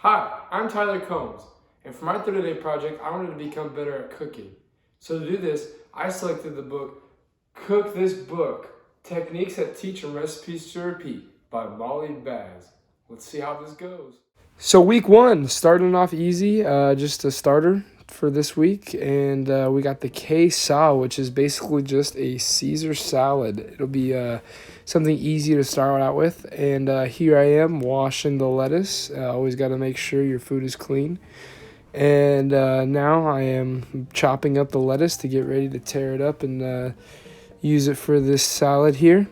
Hi, I'm Tyler Combs, and for my 30-day project, I wanted to become better at cooking. So to do this, I selected the book Cook This Book, Techniques That Teach and Recipes to Repeat by Molly Baz. Let's see how this goes. So week one, starting off easy, just a starter for this week, and we got the queso, which is basically just a Caesar salad. It'll be something easy to start out with, and here I am washing the lettuce. Always got to make sure your food is clean. And now I am chopping up the lettuce to get ready to tear it up and use it for this salad here.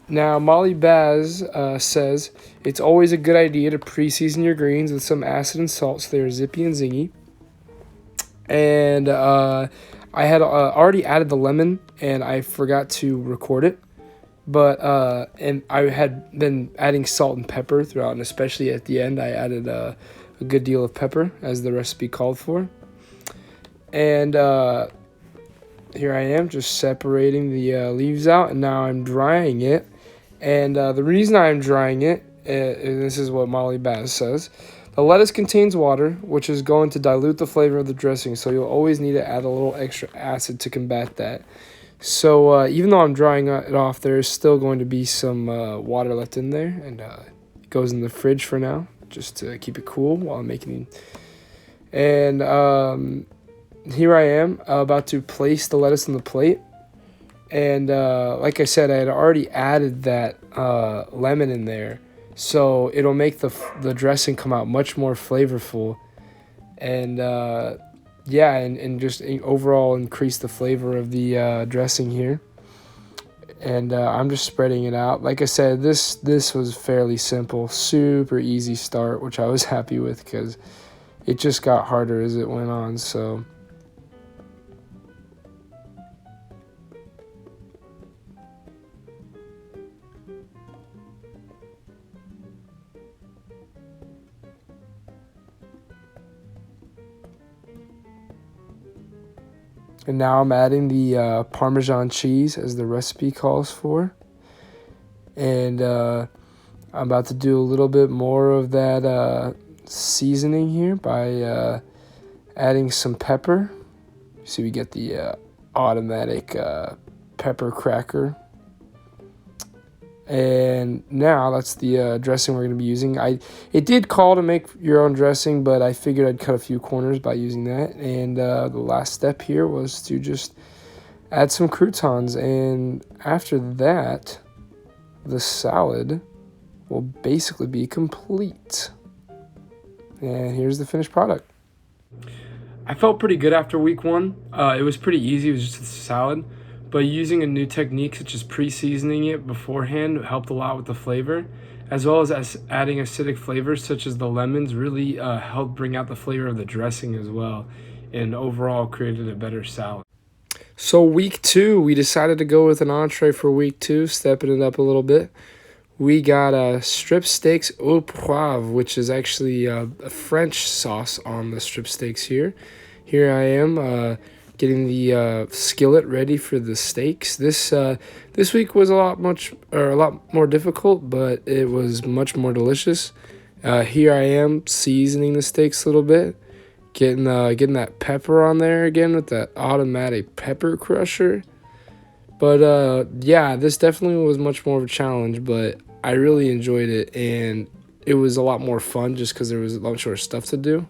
Now, Molly Baz says it's always a good idea to pre-season your greens with some acid and salt so they're zippy and zingy. And I had already added the lemon, and I forgot to record it. But and I had been adding salt and pepper throughout, and especially at the end, I added a good deal of pepper, as the recipe called for. And here I am, just separating the leaves out, and now I'm drying it. And the reason I'm drying it, and this is what Molly Baz says, the lettuce contains water, which is going to dilute the flavor of the dressing, so you'll always need to add a little extra acid to combat that. So even though I'm drying it off, there is still going to be some water left in there, and it goes in the fridge for now, just to keep it cool while I'm making it. And here I am about to place the lettuce on the plate. And like I said, I had already added that lemon in there, so it'll make the dressing come out much more flavorful, and yeah, and just overall increase the flavor of the dressing here. And I'm just spreading it out. Like I said, this was fairly simple, super easy start, which I was happy with because it just got harder as it went on. So. And now I'm adding the Parmesan cheese as the recipe calls for. And I'm about to do a little bit more of that seasoning here by adding some pepper. So we get the automatic pepper cracker. And now that's the dressing we're going to be using. It did call to make your own dressing, but I figured I'd cut a few corners by using that. And the last step here was to just add some croutons. And after that, the salad will basically be complete. And here's the finished product. I felt pretty good after week one. It was pretty easy. It was just a salad. But using a new technique such as pre-seasoning it beforehand helped a lot with the flavor, as well as adding acidic flavors such as the lemons really helped bring out the flavor of the dressing as well, and overall created a better salad. So week two, we decided to go with an entree for week two, stepping it up a little bit. We got strip steaks au poivre, which is actually a French sauce on the strip steaks here. Here I am getting the skillet ready for the steaks. This week was a lot more difficult, but it was much more delicious. Here I am seasoning the steaks a little bit, getting that pepper on there again with that automatic pepper crusher. But yeah, this definitely was much more of a challenge, but I really enjoyed it, and it was a lot more fun just because there was a lot more stuff to do,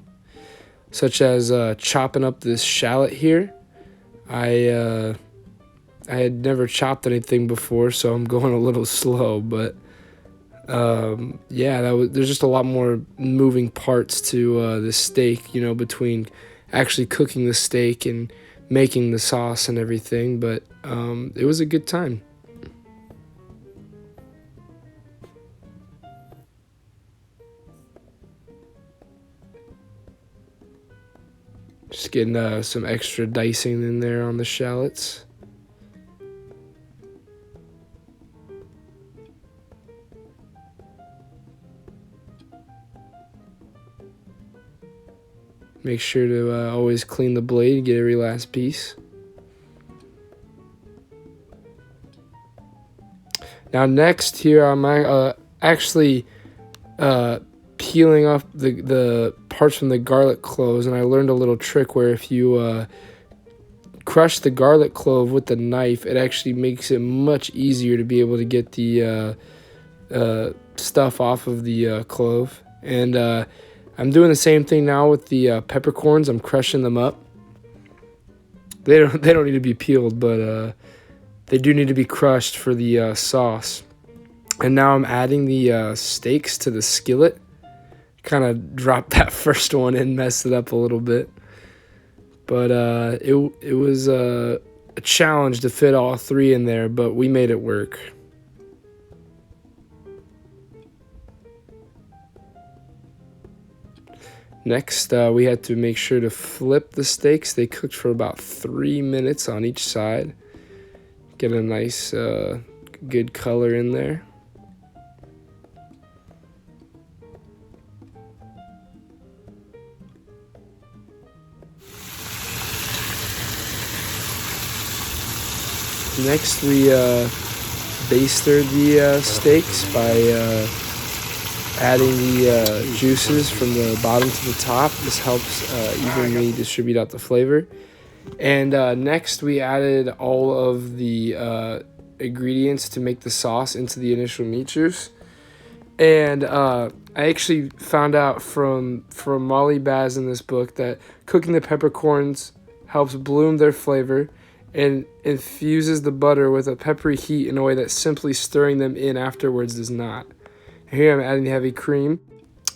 such as chopping up this shallot here. I had never chopped anything before, so I'm going a little slow, but yeah, there's just a lot more moving parts to the steak, between actually cooking the steak and making the sauce and everything, but it was a good time. Just getting some extra dicing in there on the shallots. Make sure to always clean the blade and get every last piece. Now next here I'm actually peeling off the parts from the garlic cloves, and I learned a little trick where if you crush the garlic clove with the knife, it actually makes it much easier to be able to get the stuff off of the clove. And I'm doing the same thing now with the peppercorns. I'm crushing them up. They don't need to be peeled, but they do need to be crushed for the sauce. And now I'm adding the steaks to the skillet. Kind of dropped that first one and messed it up a little bit. But it was a challenge to fit all three in there, but we made it work. Next, we had to make sure to flip the steaks. They cooked for about 3 minutes on each side. Get a nice, good color in there. Next, we basted the steaks by adding the juices from the bottom to the top. This helps evenly distribute out the flavor. And next, we added all of the ingredients to make the sauce into the initial meat juice. And I actually found out from Molly Baz in this book that cooking the peppercorns helps bloom their flavor and infuses the butter with a peppery heat in a way that simply stirring them in afterwards does not. Here I'm adding the heavy cream.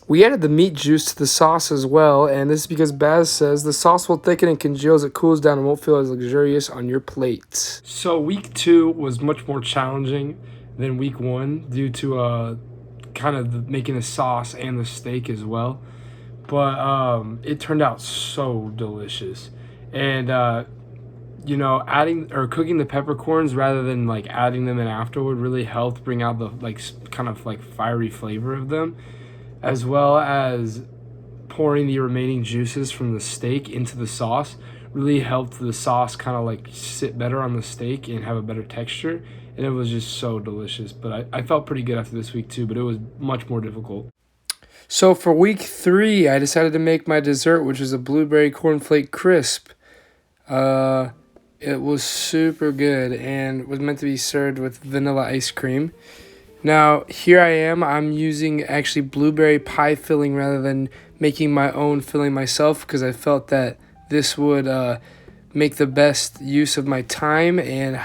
We added the meat juice to the sauce as well, and this is because Baz says the sauce will thicken and congeal as it cools down and won't feel as luxurious on your plate. So week 2 was much more challenging than week 1 due to kind of making the sauce and the steak as well. But it turned out so delicious. And adding or cooking the peppercorns rather than like adding them in afterward really helped bring out the kind of fiery flavor of them, as well as pouring the remaining juices from the steak into the sauce really helped the sauce kind of sit better on the steak and have a better texture, and it was just so delicious. But I felt pretty good after this week too, but it was much more difficult. So for week 3, I decided to make my dessert, which is a blueberry cornflake crisp. It was super good and was meant to be served with vanilla ice cream. Now, here I am. I'm using actually blueberry pie filling rather than making my own filling myself because I felt that this would make the best use of my time and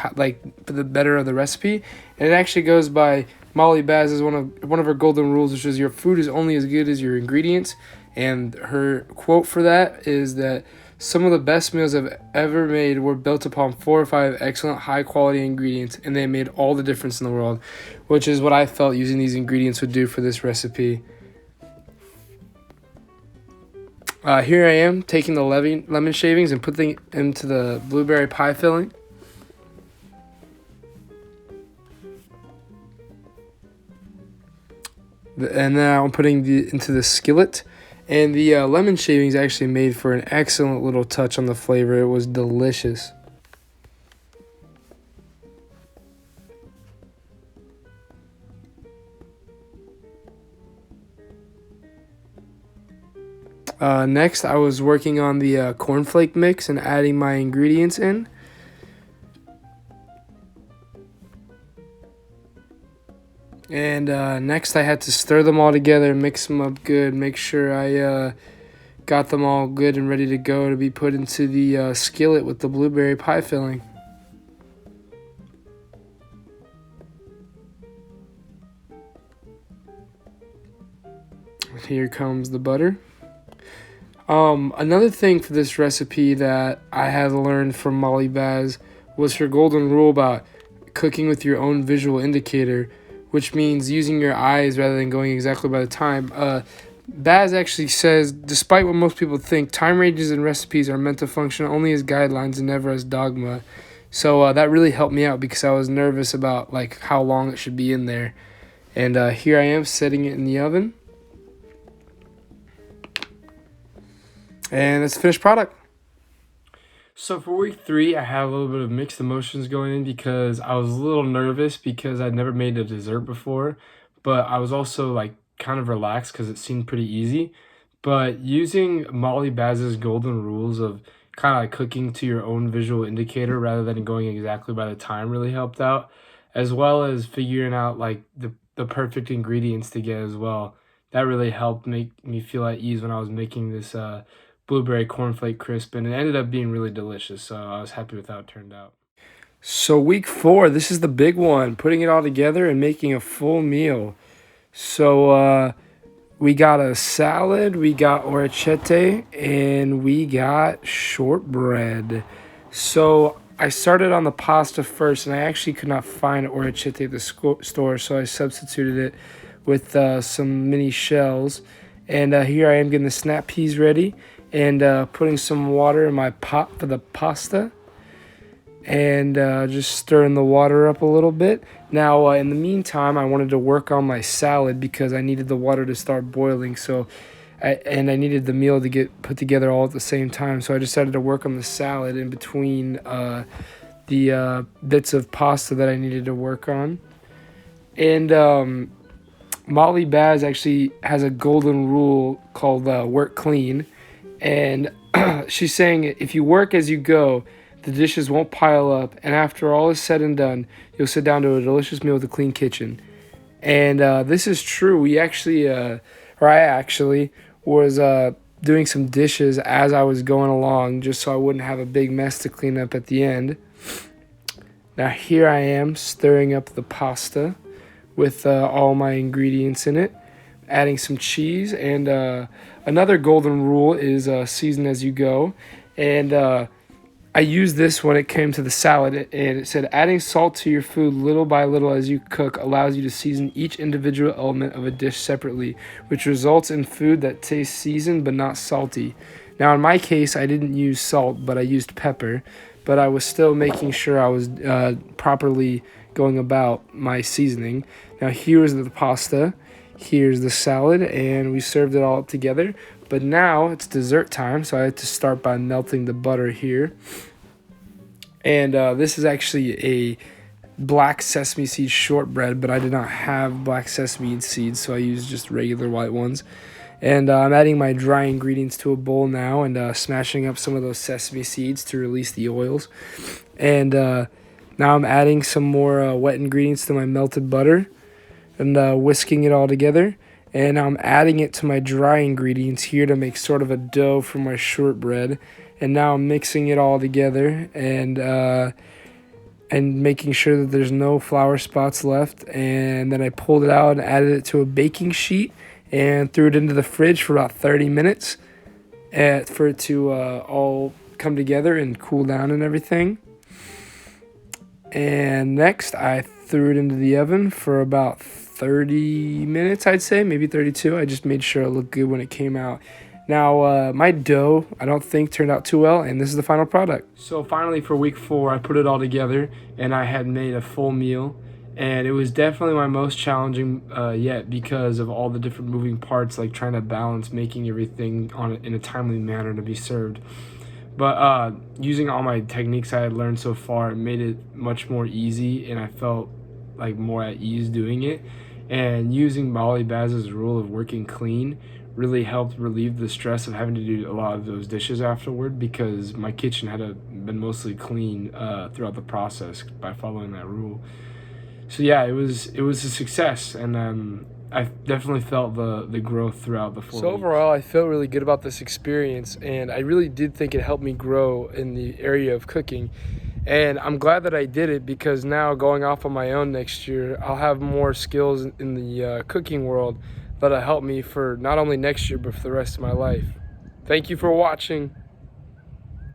for the better of the recipe. And it actually goes by Molly Baz as one of her golden rules, which is your food is only as good as your ingredients. And her quote for that is that some of the best meals I've ever made were built upon 4 or 5 excellent high-quality ingredients, and they made all the difference in the world, which is what I felt using these ingredients would do for this recipe. Here I am taking the lemon shavings and putting them into the blueberry pie filling. And now I'm putting into the skillet. And the lemon shavings actually made for an excellent little touch on the flavor. It was delicious. Next, I was working on the cornflake mix and adding my ingredients in. And next I had to stir them all together, mix them up good, make sure I got them all good and ready to go to be put into the skillet with the blueberry pie filling. Here comes the butter. Another thing for this recipe that I had learned from Molly Baz was her golden rule about cooking with your own visual indicator, which means using your eyes rather than going exactly by the time. Baz actually says, despite what most people think, time ranges in recipes are meant to function only as guidelines and never as dogma. So that really helped me out because I was nervous about how long it should be in there. And here I am setting it in the oven. And that's the finished product. So for week 3, I had a little bit of mixed emotions going in because I was a little nervous because I'd never made a dessert before, but I was also kind of relaxed because it seemed pretty easy. But using Molly Baz's golden rules of kind of like cooking to your own visual indicator rather than going exactly by the time really helped out, as well as figuring out like the perfect ingredients to get as well. That really helped make me feel at ease when I was making this blueberry cornflake crisp, and it ended up being really delicious. So I was happy with how it turned out. So week 4, this is the big one, putting it all together and making a full meal. So we got a salad, we got orecchiette, and we got shortbread. So I started on the pasta first, and I actually could not find orecchiette at the store, so I substituted it with some mini shells. And here I am getting the snap peas ready and putting some water in my pot for the pasta and just stirring the water up a little bit. Now, in the meantime, I wanted to work on my salad because I needed the water to start boiling. I needed the meal to get put together all at the same time. So I decided to work on the salad in between the bits of pasta that I needed to work on. And Molly Baz actually has a golden rule called work clean. And she's saying if you work as you go, the dishes won't pile up, and after all is said and done, you'll sit down to a delicious meal with a clean kitchen. And this is true. We actually, or I actually, was doing some dishes as I was going along, just so I wouldn't have a big mess to clean up at the end. Now here I am stirring up the pasta with all my ingredients in it, adding some cheese, and another golden rule is season as you go. And I used this when it came to the salad, and it said adding salt to your food little by little as you cook allows you to season each individual element of a dish separately, which results in food that tastes seasoned but not salty. Now in my case, I didn't use salt, but I used pepper, but I was still making sure I was properly going about my seasoning. Now here's the pasta, here's the salad, and we served it all up together. But now it's dessert time, so I had to start by melting the butter here. And this is actually a black sesame seed shortbread, but I did not have black sesame seeds, so I used just regular white ones. And I'm adding my dry ingredients to a bowl now and smashing up some of those sesame seeds to release the oils. And now I'm adding some more wet ingredients to my melted butter and whisking it all together. And I'm adding it to my dry ingredients here to make sort of a dough for my shortbread. And now I'm mixing it all together and making sure that there's no flour spots left. And then I pulled it out and added it to a baking sheet and threw it into the fridge for about 30 minutes for it to all come together and cool down and everything. And next I threw it into the oven for about 30 minutes, I'd say, maybe 32. I just made sure it looked good when it came out. Now, my dough, I don't think turned out too well, and this is the final product. So finally for week 4, I put it all together, and I had made a full meal, and it was definitely my most challenging yet because of all the different moving parts, like trying to balance making everything in a timely manner to be served. But using all my techniques I had learned so far, it made it much more easy, and I felt like more at ease doing it. And using Molly Baz's rule of working clean really helped relieve the stress of having to do a lot of those dishes afterward, because my kitchen had been mostly clean throughout the process by following that rule. So yeah, it was a success, and I definitely felt the growth throughout the 4 weeks. So overall, I felt really good about this experience, and I really did think it helped me grow in the area of cooking. And I'm glad that I did it, because now going off on my own next year, I'll have more skills in the cooking world that'll help me for not only next year, but for the rest of my life. Thank you for watching.